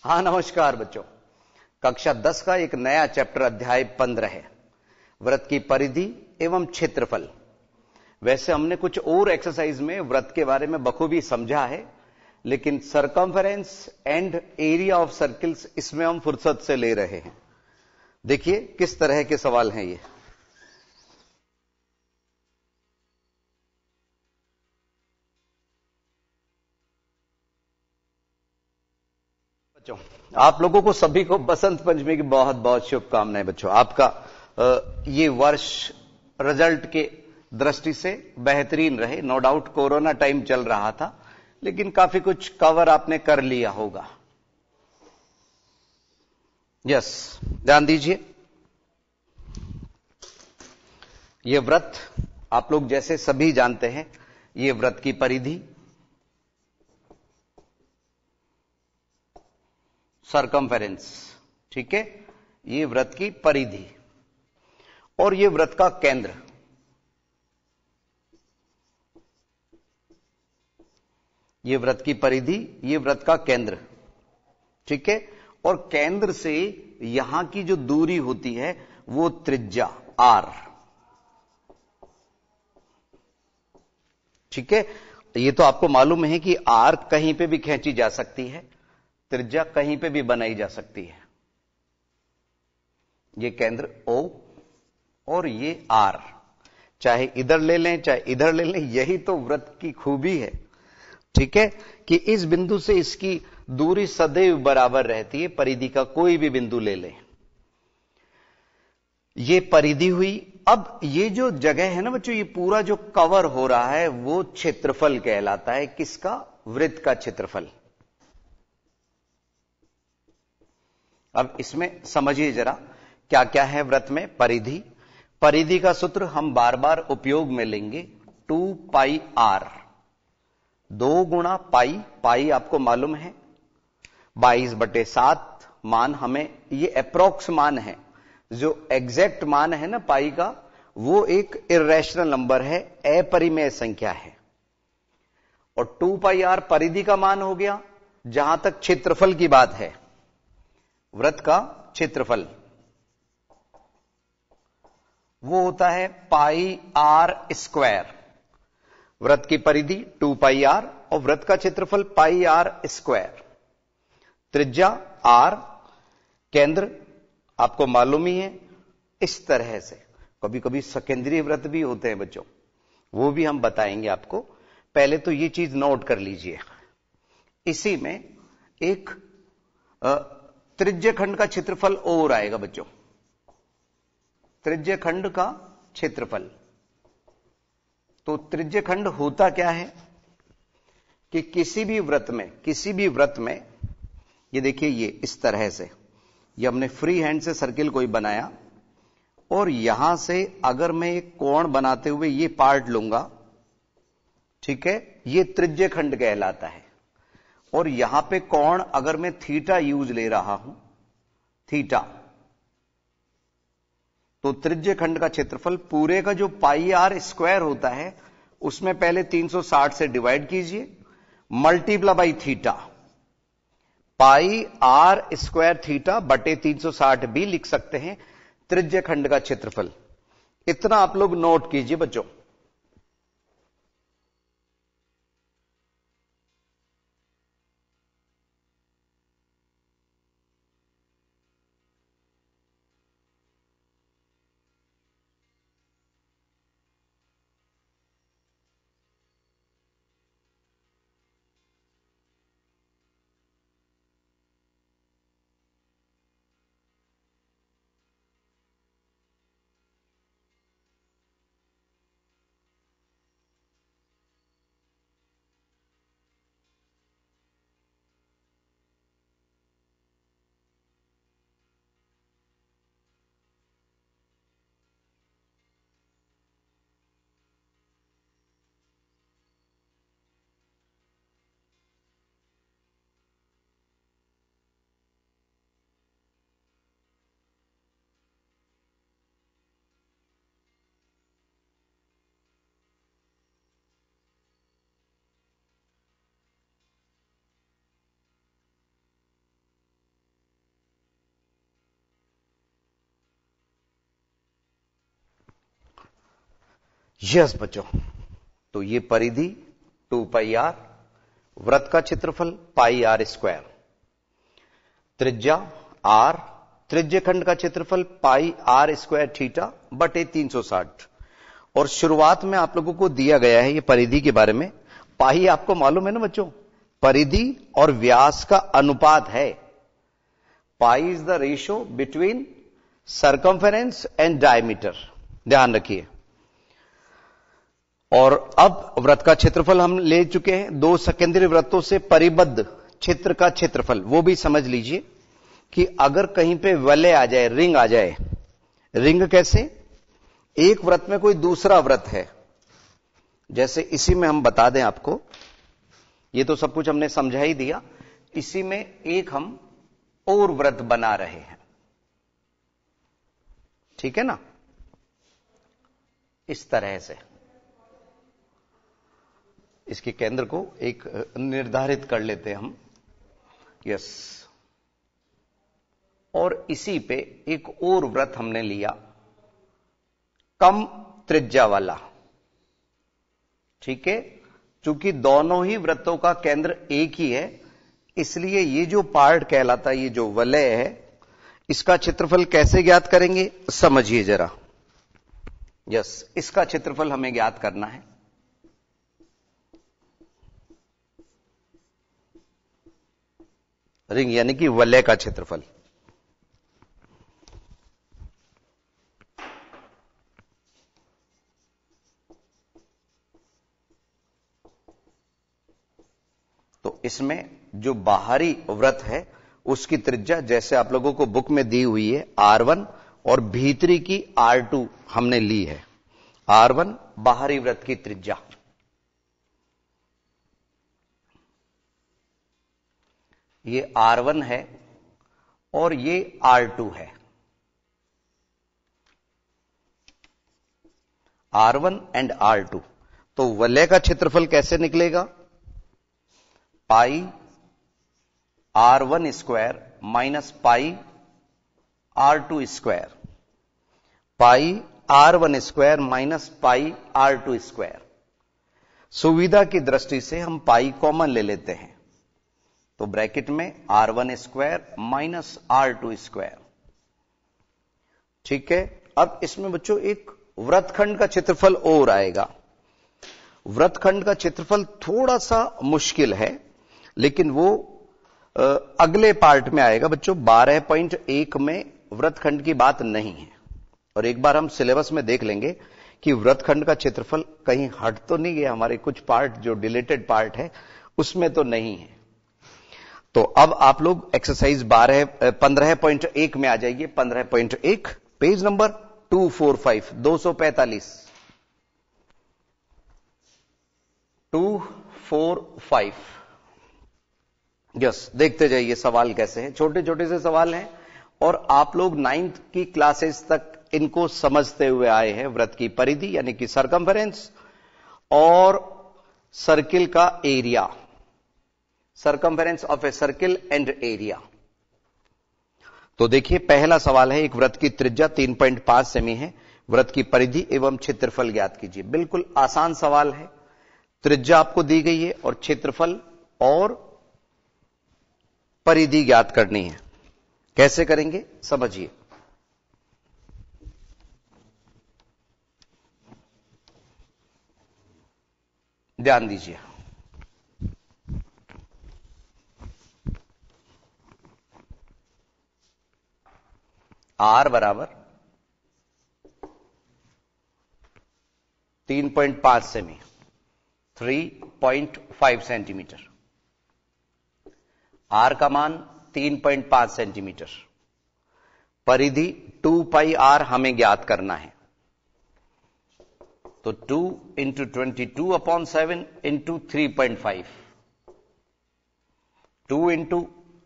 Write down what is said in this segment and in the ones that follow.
हाँ नमस्कार बच्चों। कक्षा 10 का एक नया चैप्टर अध्याय 15 है, व्रत की परिधि एवं क्षेत्रफल। वैसे हमने कुछ और एक्सरसाइज में व्रत के बारे में बखूबी समझा है, लेकिन circumference and area of circles इसमें हम फुर्सत से ले रहे हैं। देखिए किस तरह के सवाल हैं ये। बच्चों आप लोगों को सभी को बसंत पंचमी की बहुत बहुत शुभकामनाएं। बच्चों आपका ये वर्ष रिजल्ट के दृष्टि से बेहतरीन रहे। नो डाउट कोरोना टाइम चल रहा था, लेकिन काफी कुछ कवर आपने कर लिया होगा। यस, ध्यान दीजिए। ये व्रत आप लोग जैसे सभी जानते हैं, ये व्रत की परिधि, सरकमफेरेंस, ठीक है, ये व्रत की परिधि और ये व्रत का केंद्र। ये व्रत की परिधि, ये व्रत का केंद्र, ठीक है। और केंद्र से यहां की जो दूरी होती है वो त्रिज्या आर, ठीक है। ये तो आपको मालूम है कि आर कहीं पे भी खींची जा सकती है, त्रिज्या कहीं पे भी बनाई जा सकती है। ये केंद्र O और ये आर, चाहे इधर ले लें चाहे इधर ले लें, यही तो व्रत की खूबी है, ठीक है, कि इस बिंदु से इसकी दूरी सदैव बराबर रहती है। परिधि का कोई भी बिंदु ले लें, ये परिधि हुई। अब ये जो जगह है ना बच्चों, ये पूरा जो कवर हो रहा है वो क्षेत्रफल कहलाता है। किसका? वृत्त का क्षेत्रफल। अब इसमें समझिए जरा क्या क्या है व्रत में। परिधि, परिधि का सूत्र हम बार बार उपयोग में लेंगे, 2 पाई आर, 2 गुणा पाई, पाई आपको मालूम है 22/7 मान। हमें ये अप्रोक्स मान है, जो एग्जैक्ट मान है ना पाई का, वो एक इर्रेशनल नंबर है, अपरिमेय संख्या है। और 2 पाई आर परिधि का मान हो गया। जहां तक क्षेत्रफल की बात है, व्रत का क्षेत्रफल वो होता है पाई आर स्क्वायर। व्रत की परिधि 2 पाई आर और व्रत का क्षेत्रफल पाई आर स्क्वायर। त्रिज्या आर, केंद्र आपको मालूम ही है। इस तरह से कभी कभी सकेंद्रीय व्रत भी होते हैं बच्चों, वो भी हम बताएंगे आपको। पहले तो ये चीज नोट कर लीजिए, इसी में एक त्रिज्य खंड का क्षेत्रफल और आएगा बच्चों। त्रिज्य खंड का क्षेत्रफल, तो त्रिज्य खंड होता क्या है कि किसी भी व्रत में ये देखिए, ये इस तरह से, ये हमने फ्री हैंड से सर्किल कोई बनाया और यहां से अगर मैं एक कोण बनाते हुए ये पार्ट लूंगा, ठीक है, ये त्रिज्य खंड कहलाता है। और यहां पे कोण अगर मैं थीटा यूज ले रहा हूं, थीटा, तो त्रिज्य खंड का क्षेत्रफल पूरे का जो पाई आर स्क्वायर होता है उसमें पहले 360 से डिवाइड कीजिए, multiply by theta, pi are square theta बटे 360 भी लिख सकते हैं त्रिज्य खंड का क्षेत्रफल। इतना आप लोग नोट कीजिए बच्चों। यस बच्चों, तो ये परिधि 2 पाई आर, वृत्त का क्षेत्रफल पाई आर स्क्वायर, त्रिज्या आर, त्रिज्य खंड का क्षेत्रफल पाई आर स्क्वायर थीटा बटे 360। और शुरुआत में आप लोगों को दिया गया है ये परिधि के बारे में। पाई आपको मालूम है ना बच्चों, परिधि और व्यास का अनुपात है। Pi is the ratio between circumference and diameter, ध्यान रखिए। और अब वृत्त का क्षेत्रफल हम ले चुके हैं, दो सकेंद्रीय वृत्तों से परिबद्ध क्षेत्र का क्षेत्रफल। वो भी समझ लीजिए कि अगर कहीं पे वलय आ जाए, रिंग आ जाए, रिंग कैसे, एक वृत्त में कोई दूसरा वृत्त है, जैसे इसी में हम बता दें आपको, ये तो सब कुछ हमने समझा ही दिया, इसी में एक हम और वृत्त बना रहे हैं, ठीक है ना, इस तरह से इसके केंद्र को एक निर्धारित कर लेते हैं हम, यस। और इसी पे एक और वृत्त हमने लिया कम त्रिज्या वाला, ठीक है। चूंकि दोनों ही वृत्तों का केंद्र एक ही है, इसलिए ये जो पार्ट कहलाता है, ये जो वलय है, इसका क्षेत्रफल कैसे ज्ञात करेंगे समझिए जरा। यस, इसका क्षेत्रफल हमें ज्ञात करना है। रिंग यानी कि वलय का क्षेत्रफल। तो इसमें जो बाहरी वृत्त है उसकी त्रिज्या जैसे आप लोगों को बुक में दी हुई है R1, और भीतरी की R2 हमने ली है। R1 बाहरी वृत्त की त्रिज्या, ये R1 है और ये R2 है। R1 and R2। तो वलय का क्षेत्रफल कैसे निकलेगा, pi R1 square minus pi R2 square, pi R1 square minus pi R2 square. सुविधा की दृष्टि से हम पाई कॉमन ले लेते हैं, तो ब्रैकेट में R1 square minus R2 square, ठीक है। अब इसमें बच्चों एक वृत्तखंड का क्षेत्रफल और आएगा। वृत्तखंड का क्षेत्रफल थोड़ा सा मुश्किल है, लेकिन वो अगले पार्ट में आएगा बच्चों। 12.1 में वृत्तखंड की बात नहीं है, और एक बार हम सिलेबस में देख लेंगे कि वृत्तखंड का क्षेत्रफल कहीं हट तो नहीं गया, हमारे कुछ पार्ट जो डिलीटेड पार्ट है उसमें तो नहीं है। तो अब आप लोग एक्सरसाइज 15.1 में आ जाइए। 15.1 पेज नंबर 245, 245, 245। यस, देखते जाइए सवाल कैसे हैं, छोटे छोटे से सवाल हैं, और आप लोग 9th की क्लासेस तक इनको समझते हुए आए हैं। वृत्त की परिधि यानी कि सरकमफेरेंस, और सर्किल का area, circumference of a circle and area. तो देखिए पहला सवाल है, एक वृत्त की त्रिज्या 3.5 सेमी है, वृत्त की परिधि एवं क्षेत्रफल ज्ञात कीजिए। बिल्कुल आसान सवाल है। त्रिज्या आपको दी गई है और क्षेत्रफल और परिधि ज्ञात करनी है। कैसे करेंगे समझिए। ध्यान दीजिए, R बराबर 3.5 सेमी, 3.5 सेंटीमीटर। R का मान 3.5 सेंटीमीटर, परिधि 2 पाई R हमें ज्ञात करना है। तो 2 into 22/7 into 3.5, 2 into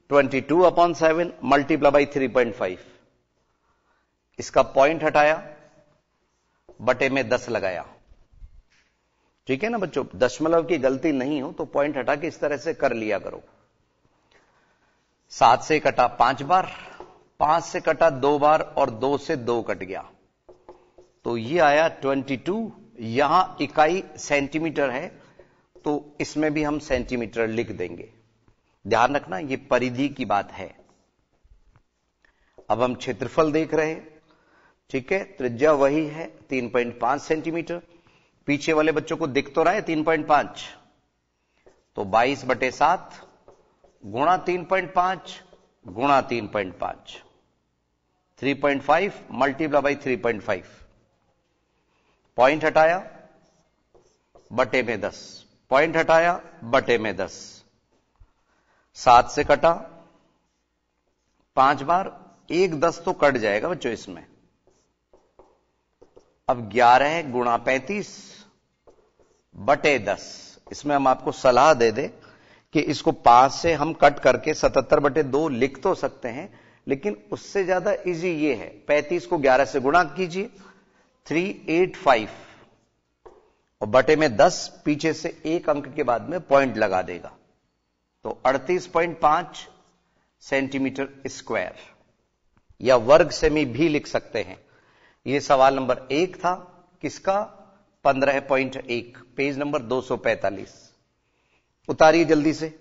22/7 multiply by 3.5। इसका पॉइंट हटाया, बटे में 10 लगाया, ठीक है ना बच्चों। दशमलव की गलती नहीं हो तो पॉइंट हटा के इस तरह से कर लिया करो। 7 से कटा 5 बार, 5 से कटा 2 बार, और 2 से 2 कट गया, तो ये आया 22 यहां इकाई सेंटीमीटर है, तो इसमें भी हम सेंटीमीटर लिख देंगे। ध्यान रखना ये परिधि की बात है। अब हम क्षेत्रफल देख रहे हैं, ठीक है। त्रिज्या वही है 3.5 सेंटीमीटर। पीछे वाले बच्चों को दिख तो रहा है 3.5, तो 22/7 गुणा 3.5 गुणा 3.5, 3.5 मल्टीप्लाई बाई 3.5, पॉइंट हटाया बटे में 10, पॉइंट हटाया बटे में 10, 7 से कटा 5 बार, 1 10 तो कट जाएगा बच्चों इसमें। अब 11 गुणा 35 बटे 10। इसमें हम आपको सलाह दे दें कि इसको 5 से हम कट करके 77/2 लिख तो सकते हैं, लेकिन उससे ज्यादा इजी ये है, 35 को 11 से गुणा कीजिए, 385, और बटे में 10, पीछे से एक अंक के बाद में पॉइंट लगा देगा, तो 38.5 सेंटीमीटर स्क्वायर, या वर्ग सेमी भी लिख सकते हैं। यह सवाल नंबर 1 था, किसका? 15.1, पेज नंबर 245। उतारिए जल्दी से।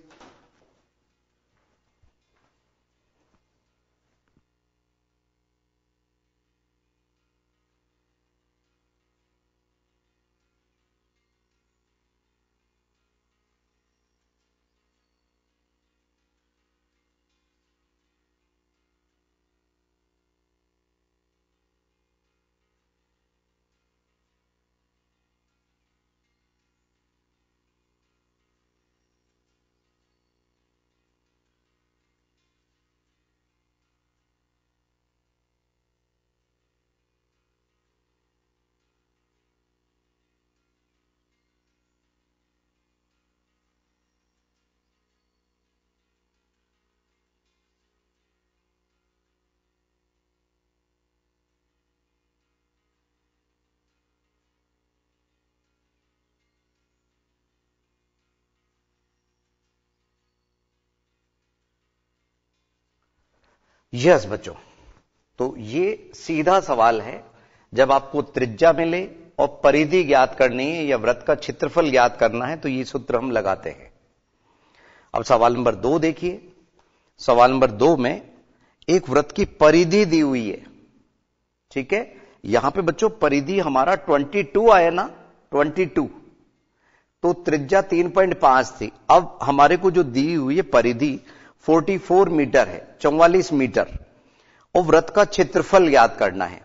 यस बच्चों, तो ये सीधा सवाल है। जब आपको त्रिज्या मिले और परिधि ज्ञात करनी है या वृत्त का क्षेत्रफल ज्ञात करना है, तो ये सूत्र हम लगाते हैं। अब सवाल नंबर 2 देखिए। सवाल नंबर 2 में एक वृत्त की परिधि दी हुई है, ठीक है। यहां पे बच्चों परिधि हमारा 22 आया ना, 22, तो त्रिज्या 3.5 थी। अब हमारे को जो दी हुई है परिधि 44 मीटर है, 44 मीटर, और वृत्त का क्षेत्रफल ज्ञात करना है।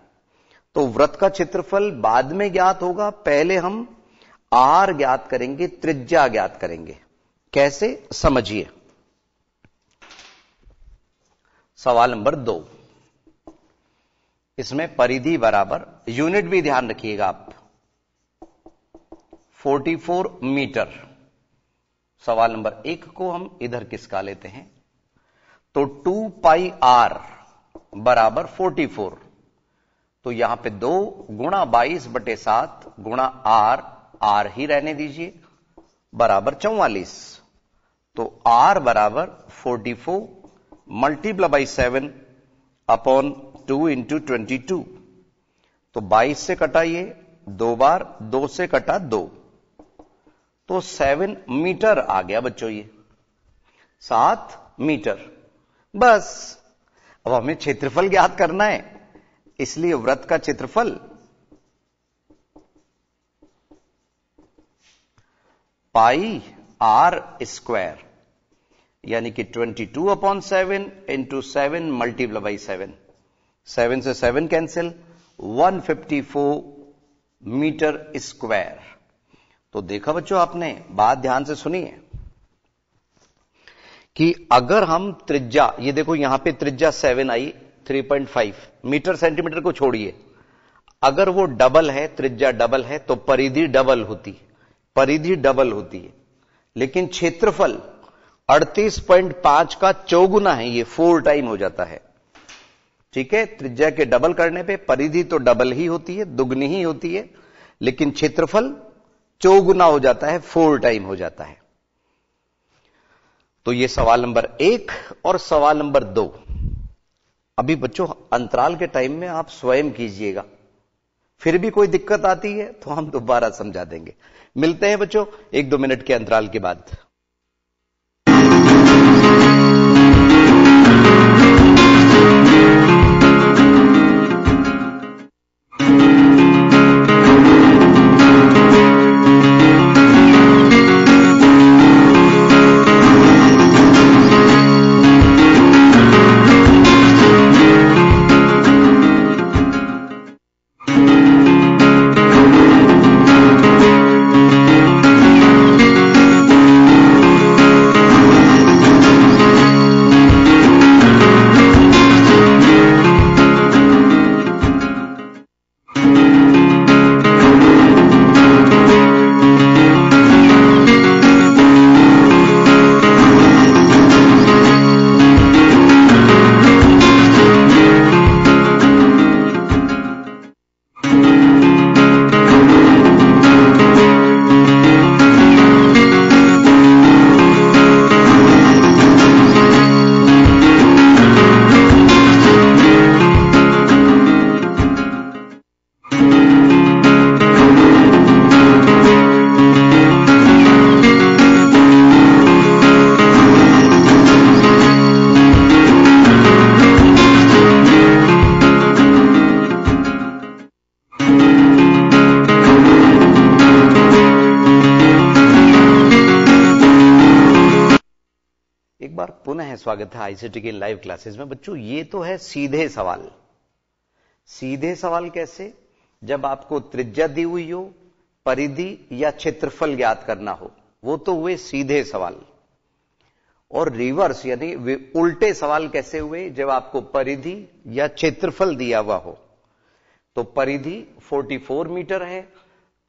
तो वृत्त का क्षेत्रफल बाद में ज्ञात होगा, पहले हम आर ज्ञात करेंगे, त्रिज्या ज्ञात करेंगे। कैसे, समझिए। सवाल नंबर 2, इसमें परिधि बराबर, यूनिट भी ध्यान रखिएगा आप, 44 मीटर। सवाल नंबर 1 को हम इधर किसका लेते हैं, तो 2 पाई आर बराबर 44, तो यहां पे 2 गुणा 22/7 गुणा आर ही रहने दीजिए, बराबर 44। तो आर बराबर 44 मल्टीप्लाई बाई 7 अपॉन 2 इंटू 22, तो 22 से कटाइए 2 बार, 2 से कटा 2, तो 7 मीटर आ गया बच्चों, ये 7 मीटर। बस अब हमें क्षेत्रफल ज्ञात करना है, इसलिए वृत्त का क्षेत्रफल पाई आर स्क्वायर, यानी कि 22/7 इंटू 7 मल्टीप्लाई बाई 7, 7 से 7 कैंसिल, 154 मीटर स्क्वायर। तो देखा बच्चों आपने, बात ध्यान से सुनिए कि अगर हम त्रिज्या, ये देखो यहां पे त्रिज्या 7 आई, 3.5 मीटर सेंटीमीटर को छोड़िए, अगर वो डबल है, त्रिज्या डबल है, तो परिधि डबल होती है, परिधि डबल होती है। लेकिन क्षेत्रफल 38.5 का चौगुना है, ये 4 टाइम हो जाता है, ठीक है। त्रिज्या के डबल करने पे परिधि तो डबल ही होती है, दुगनी ही होती है, लेकिन क्षेत्रफल चौगुना हो जाता है, 4 टाइम हो जाता है। तो ये सवाल नंबर 1 और सवाल नंबर 2। अभी बच्चों अंतराल के टाइम में आप स्वयं कीजिएगा, फिर भी कोई दिक्कत आती है तो हम दोबारा समझा देंगे। मिलते हैं बच्चों 1-2 मिनट के अंतराल के बाद। एक बार पुनः स्वागत है आईसीटी के लाइव क्लासेस में। बच्चों ये तो है सीधे सवाल। सीधे सवाल कैसे? जब आपको त्रिज्या दी हुई हो, परिधि या क्षेत्रफल ज्ञात करना हो, वो तो हुए सीधे सवाल। और रिवर्स यानी उल्टे सवाल कैसे हुए? जब आपको परिधि या क्षेत्रफल दिया हुआ हो। तो परिधि 44 मीटर है,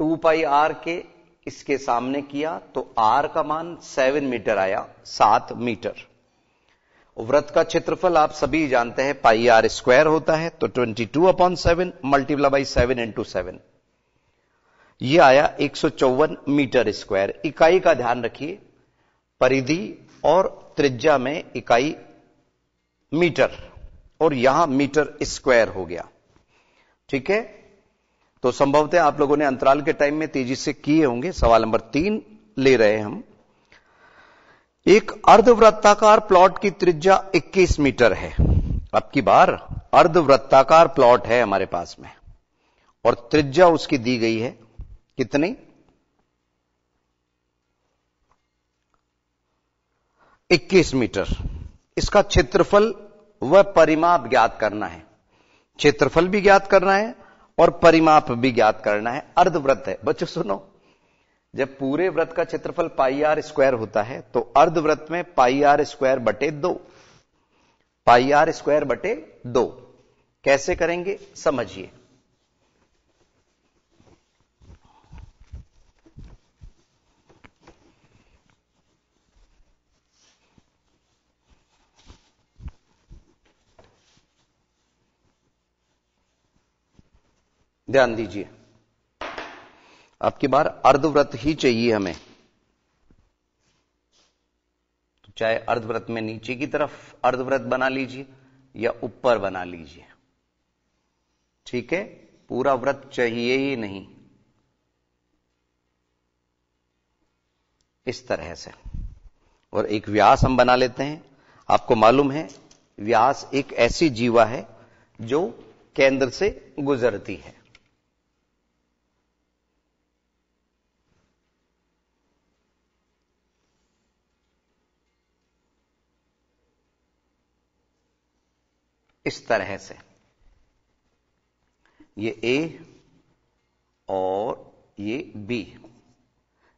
2 पाई आर के इसके सामने किया तो आर का मान 7 मीटर आया, 7 मीटर। वृत्त का क्षेत्रफल आप सभी जानते हैं पाई आर स्क्वायर होता है, तो 22/7 मल्टीप्लाई बाई 7 इंटू 7, यह आया 154 मीटर स्क्वायर। इकाई का ध्यान रखिए, परिधि और त्रिज्या में इकाई मीटर और यहां मीटर स्क्वायर हो गया। ठीक है, तो संभवतः आप लोगों ने अंतराल के टाइम में तेजी से किए होंगे। सवाल नंबर 3 ले रहे हैं हम। एक अर्धवृत्ताकार प्लॉट की त्रिज्या 21 मीटर है। अब की बार अर्धवृत्ताकार प्लॉट है हमारे पास में और त्रिज्या उसकी दी गई है कितनी? 21 मीटर। इसका क्षेत्रफल व परिमाप ज्ञात करना है। क्षेत्रफल भी ज्ञात करना है और परिमाप भी ज्ञात करना है। अर्धवृत्त है बच्चों, सुनो, जब पूरे वृत्त का क्षेत्रफल पाई आर स्क्वायर होता है तो अर्धवृत्त में पाई आर स्क्वायर बटे 2, पाई आर स्क्वायर बटे 2 कैसे करेंगे समझिए। ध्यान दीजिए, अब की बार अर्धवृत्त ही चाहिए हमें, तो चाहे अर्धवृत्त में नीचे की तरफ अर्धवृत्त बना लीजिए या ऊपर बना लीजिए। ठीक है, पूरा वृत्त चाहिए ही नहीं, इस तरह से। और एक व्यास हम बना लेते हैं। आपको मालूम है व्यास एक ऐसी जीवा है जो केंद्र से गुजरती है। इस तरह से ये ए और ये बी,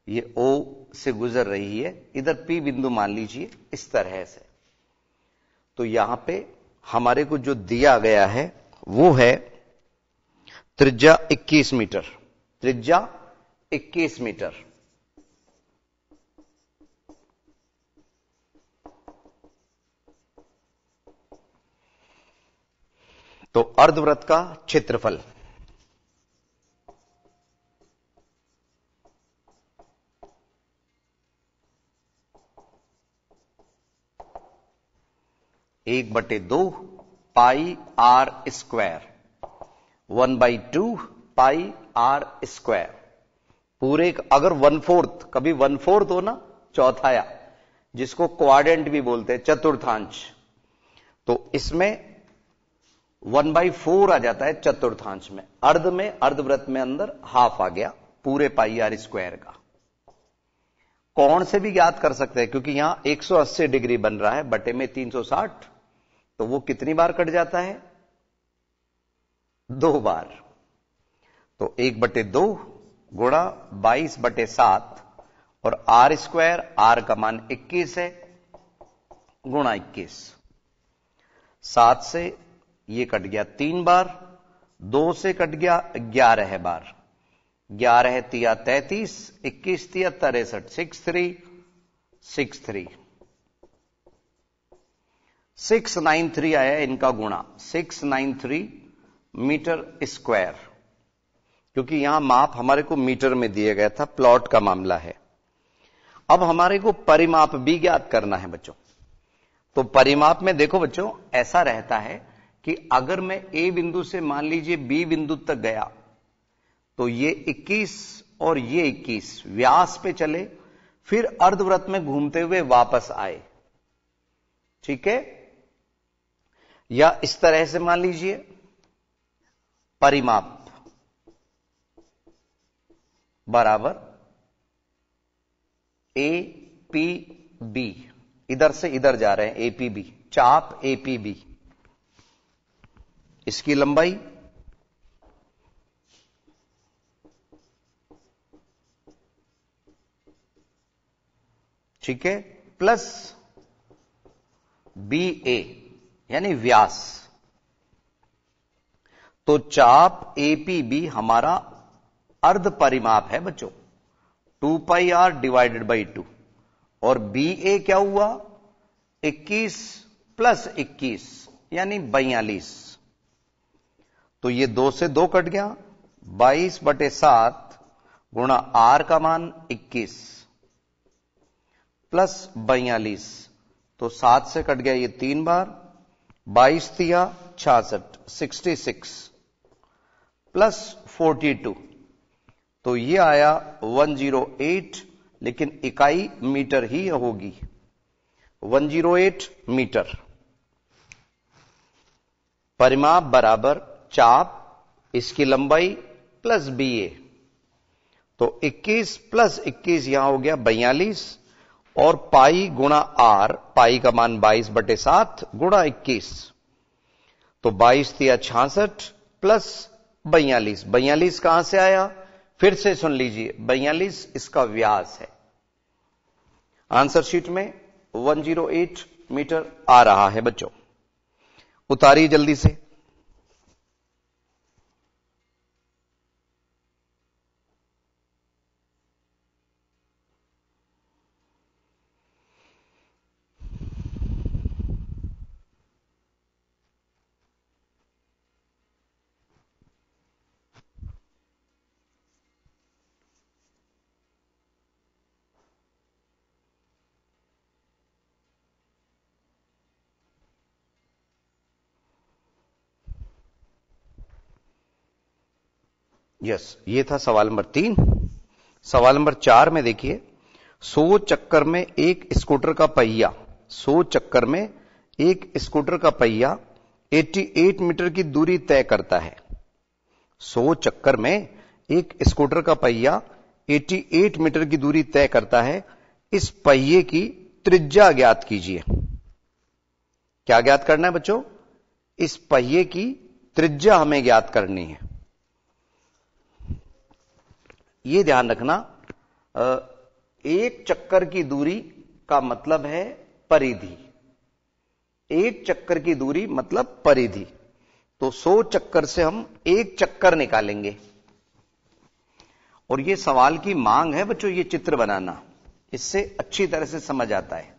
ये ओ से गुजर रही है, इधर पी बिंदु मान लीजिए, इस तरह से। तो यहां पे हमारे को जो दिया गया है वो है त्रिज्या 21 मीटर। त्रिज्या 21 मीटर। तो अर्धवृत्त का क्षेत्रफल एक बटे 2 pi are square, 1/2 pi are square. पूरे अगर 1/4 कभी 1/4 हो ना, चौथाया, जिसको क्वाड्रेंट भी बोलते हैं, चतुर्थांश, तो इसमें 1/4 आ जाता है चतुर्थांश में। अर्धवृत्त में अंदर हाफ आ गया पूरे पाई आर स्क्वायर का। कोण से भी ज्ञात कर सकते हैं, क्योंकि यहां 180 डिग्री बन रहा है बटे में 360, तो वो कितनी बार कट जाता है? 2 बार। तो 1/2 गुणा 22/7 और आर स्क्वायर, आर का मान 21 है, गुणा 21। 7 से ये कट गया 3 बार, 2 से कट गया 11 बार, 11 तिया 33, 21 तिया 63, 63, 693 आया इनका गुणा, 693 मीटर स्क्वायर, क्योंकि यहां माप हमारे को मीटर में दिया गया था, प्लॉट का मामला है। अब हमारे को परिमाप भी ज्ञात करना है बच्चों। तो परिमाप में देखो बच्चों, ऐसा रहता है कि अगर मैं ए बिंदु से मान लीजिए बी बिंदु तक गया, तो ये 21 और ये 21 व्यास पे चले, फिर अर्धवृत्त में घूमते हुए वापस आए, ठीक है? या इस तरह से मान लीजिए, परिमाप बराबर ए पी बी, इधर से इधर जा रहे हैं, एपीबी, चाप एपीबी, इसकी लंबाई ठीक है, प्लस बी ए यानी व्यास। तो चाप एपीबी हमारा अर्ध परिमाप है बच्चों, 2πr डिवाइडेड बाई 2, और बी ए क्या हुआ? 21 प्लस 21 यानी 42। तो ये 2 से 2 कट गया, 22/7 गुणा आर का मान 21 प्लस 42, तो 7 से कट गया ये 3 बार, 22 तिया 66, 66 प्लस 42, तो ये आया 108, लेकिन इकाई मीटर ही होगी, 108 मीटर। परिमाप बराबर चाप, इसकी लंबाई प्लस बी ए, तो 21 प्लस 21 यहां हो गया 42, और पाई गुणा आर, पाई का मान 22/7 गुणा 21, तो 22 तिया 66 प्लस 42, 42 कहां से आया? फिर से सुन लीजिए, 42 इसका व्यास है। आंसर शीट में 108 मीटर आ रहा है बच्चों, उतारिए जल्दी से। यस, ये था सवाल नंबर 3। सवाल नंबर 4 में देखिए, 100 चक्कर में एक स्कूटर का पहिया, 100 चक्कर में एक स्कूटर का पहिया 88 मीटर की दूरी तय करता है। 100 चक्कर में एक स्कूटर का पहिया 88 मीटर की दूरी तय करता है। इस पहिए की त्रिज्या ज्ञात कीजिए। क्या ज्ञात करना है बच्चों? इस पहिए की त्रिज्या हमें ज्ञात करनी है। यह ध्यान रखना, एक चक्कर की दूरी का मतलब है परिधि। एक चक्कर की दूरी मतलब परिधि। तो 100 चक्कर से हम एक चक्कर निकालेंगे, और यह सवाल की मांग है बच्चों, यह चित्र बनाना, इससे अच्छी तरह से समझ आता है।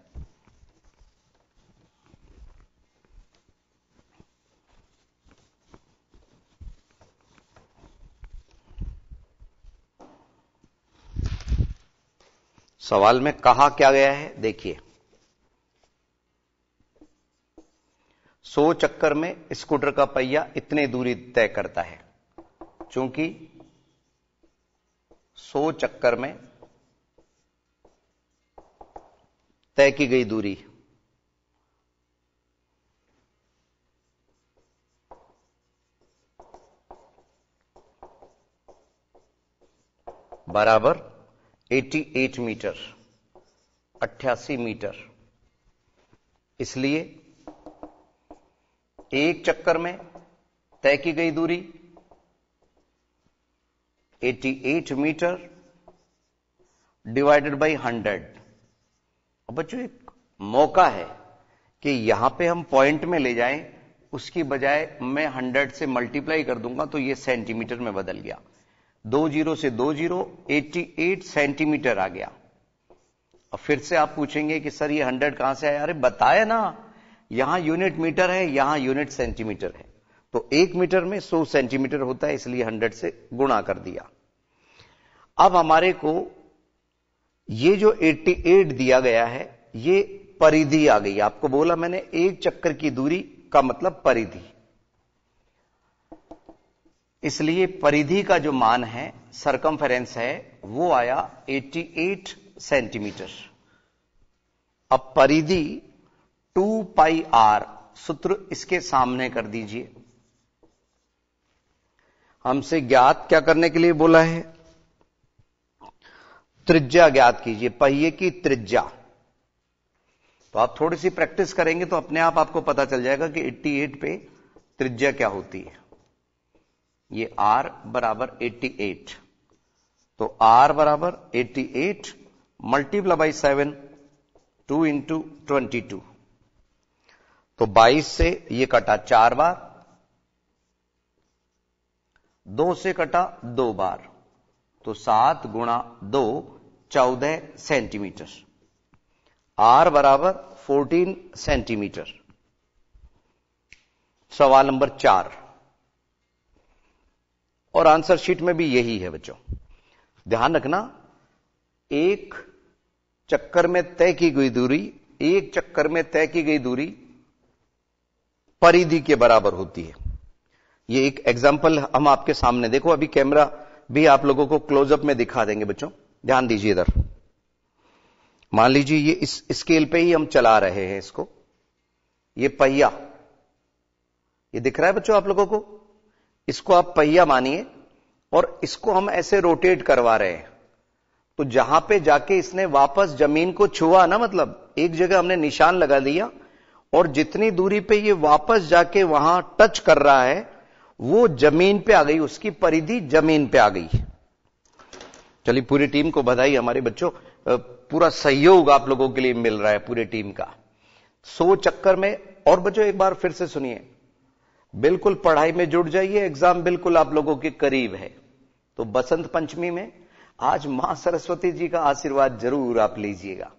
सवाल में कहा क्या गया है देखिए, 100 चक्कर में स्कूटर का पहिया इतने दूरी तय करता है। चूंकि 100 चक्कर में तय की गई दूरी बराबर 88 मीटर, 88 मीटर, इसलिए एक चक्कर में तय की गई दूरी 88 मीटर डिवाइडेड बाय 100। अब बच्चों एक मौका है कि यहां पे हम पॉइंट में ले जाएं, उसकी बजाय मैं 100 से मल्टीप्लाई कर दूंगा तो ये सेंटीमीटर में बदल गया। 2 जीरो से 2 जीरो, 88 सेंटीमीटर आ गया। अब फिर से आप पूछेंगे कि सर ये 100 कहां से आया? अरे बताया ना, यहां यूनिट मीटर है, यहां यूनिट सेंटीमीटर है, तो 1 मीटर में 100 सेंटीमीटर होता है, इसलिए 100 से गुणा कर दिया। अब हमारे को ये जो 88 दिया गया है, ये परिधि आ गई। आपको बोला मैंने एक चक्कर की दूरी का मतलब परिधि, इसलिए परिधि का जो मान है, सरकमफेरेंस है, वो आया 88 सेंटीमीटर। अब परिधि 2 पाई आर, सूत्र इसके सामने कर दीजिए। हमसे ज्ञात क्या करने के लिए बोला है? त्रिज्या ज्ञात कीजिए, पहिए की त्रिज्या। तो आप थोड़ी सी प्रैक्टिस करेंगे तो अपने आप आपको पता चल जाएगा कि 88 पे त्रिज्या क्या होती है। ये R बराबर 88, तो R बराबर 88 मल्टीप्लाई बाई 7, 2 इंटू 22, तो 22 से ये कटा 4 बार, 2 से कटा 2 बार, तो 7 गुणा 2 14 सेंटीमीटर। R बराबर 14 सेंटीमीटर। सवाल नंबर 4, और आंसर शीट में भी यही है बच्चों। ध्यान रखना, एक चक्कर में तय की गई दूरी, एक चक्कर में तय की गई दूरी परिधि के बराबर होती है। ये एक एग्जांपल हम आपके सामने, देखो अभी कैमरा भी आप लोगों को क्लोजअप में दिखा देंगे बच्चों, ध्यान दीजिए इधर। मान लीजिए ये इस स्केल पे ही हम चला रहे हैं इसको, ये पहिया, ये दिख रहा है बच्चों आप लोगों को, इसको आप पहिया मानिए और इसको हम ऐसे रोटेट करवा रहे हैं। तो जहां पे जाके इसने वापस जमीन को छुआ ना, मतलब एक जगह हमने निशान लगा दिया और जितनी दूरी पे ये वापस जाके वहां टच कर रहा है वो जमीन पे आ गई, उसकी परिधि जमीन पे आ गई। चलिए पूरी टीम को बधाई हमारे बच्चों, पूरा सहयोग आप लोगों के लिए मिल रहा है पूरी टीम का। 100 चक्कर में, और बच्चों एक बार फिर से सुनिए, बिल्कुल पढ़ाई में जुड़ जाइए, एग्जाम बिल्कुल आप लोगों के करीब है। तो बसंत पंचमी में आज मां सरस्वती जी का आशीर्वाद जरूर आप लीजिएगा,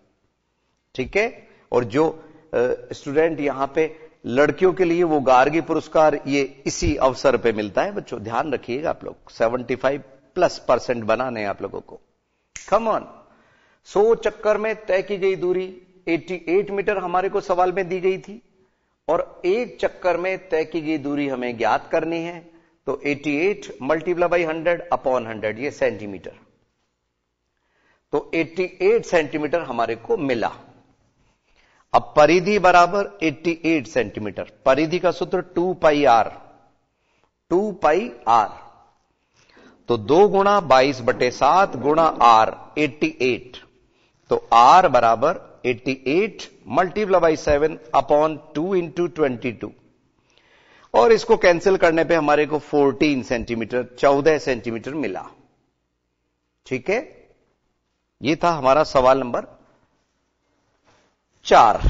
ठीक है। और जो स्टूडेंट यहां पे लड़कियों के लिए वो गार्गी पुरस्कार, ये इसी अवसर पे मिलता है बच्चों, ध्यान रखिएगा आप लोग। 75+% बनाने आप लोगों को। कम ऑन, 100 चक्कर में तय की गई दूरी 88 मीटर हमारे को सवाल में दी गई थी, और एक चक्कर में तय की गई दूरी हमें ज्ञात करनी है, तो 88 मल्टीप्लाई बाई 100 अपॉन 100, ये सेंटीमीटर। तो 88 सेंटीमीटर हमारे को मिला। अब परिधि बराबर 88 सेंटीमीटर, परिधि का सूत्र 2 पाई आर, 2 पाई आर, तो 2 गुणा 22/7 गुणा आर 88, तो आर बराबर 88 मल्टीप्लाई बाई 7 अपॉन 2 इंटू 22, और इसको कैंसिल करने पे हमारे को 14 सेंटीमीटर, 14 सेंटीमीटर मिला, ठीक है। ये था हमारा सवाल नंबर 4।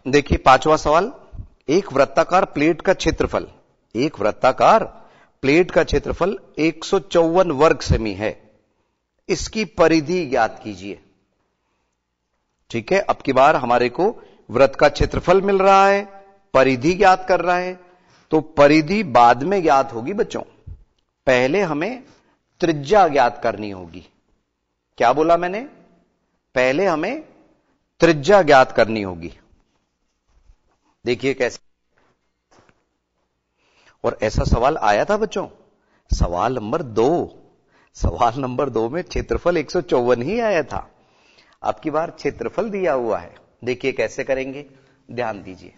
देखिए 5वां सवाल, एक वृत्ताकार प्लेट का क्षेत्रफल, एक वृत्ताकार प्लेट का क्षेत्रफल 154 वर्ग सेमी है, इसकी परिधि ज्ञात कीजिए, ठीक है। अब की बार हमारे को वृत्त का क्षेत्रफल मिल रहा है, परिधि ज्ञात कर रहा है, तो परिधि बाद में ज्ञात होगी बच्चों, पहले हमें त्रिज्या ज्ञात करनी होगी। क्या बोला मैंने? पहले हमें त्रिज्या ज्ञात करनी होगी। देखिए कैसे, और ऐसा सवाल आया था बच्चों, सवाल नंबर 2, सवाल नंबर 2 में क्षेत्रफल 154 ही आया था। अब की बार क्षेत्रफल दिया हुआ है, देखिए कैसे करेंगे, ध्यान दीजिए।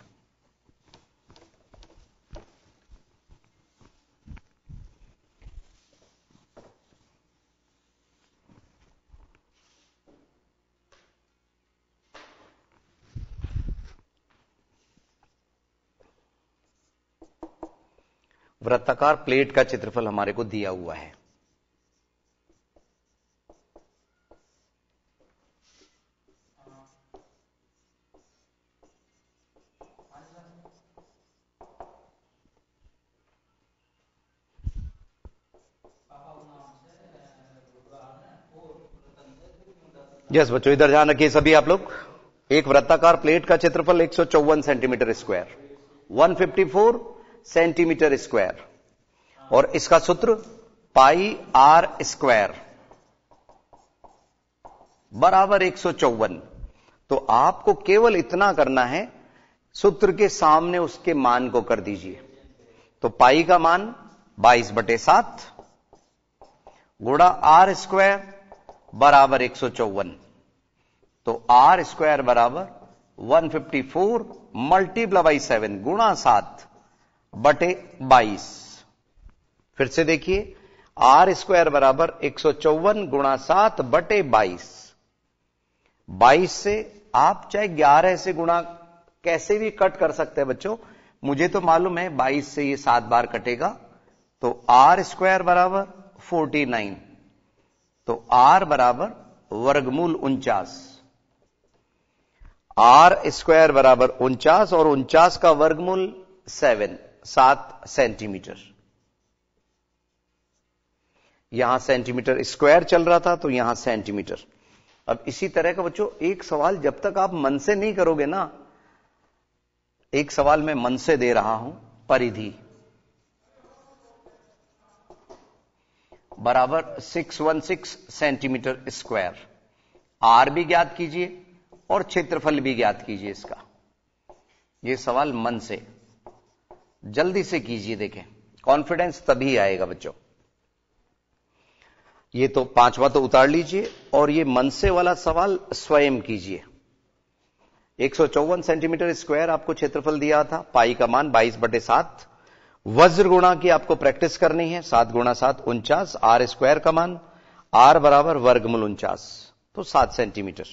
वृत्ताकार प्लेट का क्षेत्रफल हमारे को दिया हुआ है। यस बच्चों, इधर ध्यान रखिए सभी आप लोग। एक वृत्ताकार प्लेट का क्षेत्रफल 154 सेंटीमीटर स्क्वायर, 154 सेंटीमीटर स्क्वायर, और इसका सूत्र पाई आर स्क्वायर बराबर 154। तो आपको केवल इतना करना है, सूत्र के सामने उसके मान को कर दीजिए। तो पाई का मान 22/7 गुणा आर स्क्वायर बराबर 154। तो आर स्क्वायर बराबर 154 मल्टीप्लाई बाई 7 गुणा 7/22। फिर से देखिए, आर स्क्वायर बराबर 154 गुणा 7/22। 22 से आप चाहे 11 से गुणा कैसे भी कट कर सकते हैं बच्चों, मुझे तो मालूम है 22 से ये 7 बार कटेगा। तो आर स्क्वायर बराबर 49। तो आर बराबर वर्गमूल 49। आर स्क्वायर बराबर 49 और 49 का वर्गमूल 7 सेंटीमीटर। यहां सेंटीमीटर स्क्वायर चल रहा था, तो यहां सेंटीमीटर। अब इसी तरह का बच्चों एक सवाल जब तक आप मन से नहीं करोगे ना, एक सवाल मैं मन से दे रहा हूं, परिधि बराबर 616 सेंटीमीटर स्क्वायर। आर भी ज्ञात कीजिए और क्षेत्रफल भी ज्ञात कीजिए इसका। यह सवाल मन से जल्दी से कीजिए, देखें कॉन्फिडेंस तभी आएगा बच्चों। ये तो 5वां तो उतार लीजिए, और ये मन से वाला सवाल स्वयं कीजिए। 154 सेंटीमीटर स्क्वायर आपको क्षेत्रफल दिया था, पाई का मान 22/7, वज्र गुणा की आपको प्रैक्टिस करनी है, 7 गुणा 7 49, आर स्क्वायर का मान आर बराबर वर्गमूल 49, तो 7 सेंटीमीटर।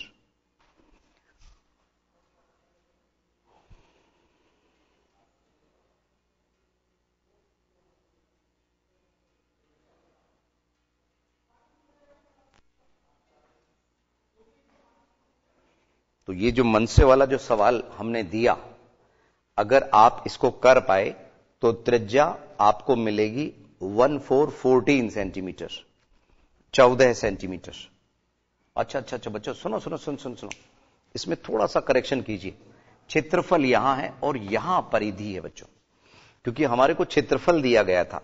तो ये जो मन से वाला जो सवाल हमने दिया, अगर आप इसको कर पाए तो त्रिज्या आपको मिलेगी 1414 सेंटीमीटर, 14 सेंटीमीटर। अच्छा बच्चों सुनो, इसमें थोड़ा सा करेक्शन कीजिए। क्षेत्रफल यहां है और यहां परिधि है बच्चों, क्योंकि हमारे को क्षेत्रफल दिया गया था,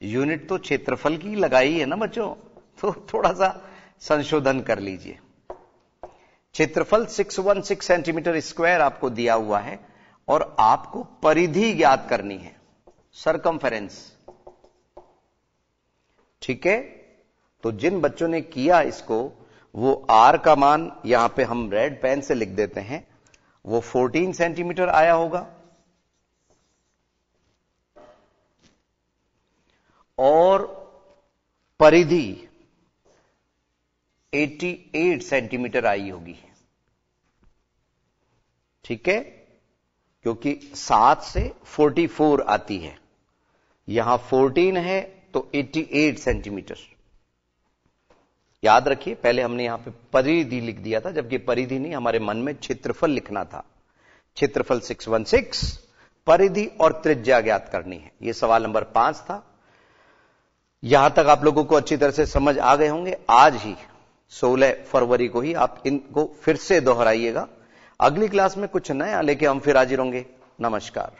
यूनिट तो क्षेत्रफल की लगाई है ना बच्चों, तो थोड़ा सा संशोधन कर लीजिए। क्षेत्रफल 616 सेंटीमीटर स्क्वायर आपको दिया हुआ है और आपको परिधि ज्ञात करनी है, सरकमफेरेंस। ठीक है, तो जिन बच्चों ने किया इसको, वो आर का मान यहां पे हम रेड पेन से लिख देते हैं, वो 14 सेंटीमीटर आया होगा, और परिधि 88 सेंटीमीटर आई होगी। ठीक है, क्योंकि 7 से 44 आती है, यहां 14 है तो 88 सेंटीमीटर। याद रखिए, पहले हमने यहां पे परिधि लिख दिया था, जबकि परिधि नहीं, हमारे मन में क्षेत्रफल लिखना था। क्षेत्रफल 616, परिधि और त्रिज्या ज्ञात करनी है। यह सवाल नंबर 5 था। यहां तक आप लोगों को अच्छी तरह से समझ आ गए होंगे। आज ही 16 फरवरी को ही आप इनको फिर से दोहराइएगा। अगली क्लास में कुछ नया लेके हम फिर हाजिर होंगे। नमस्कार।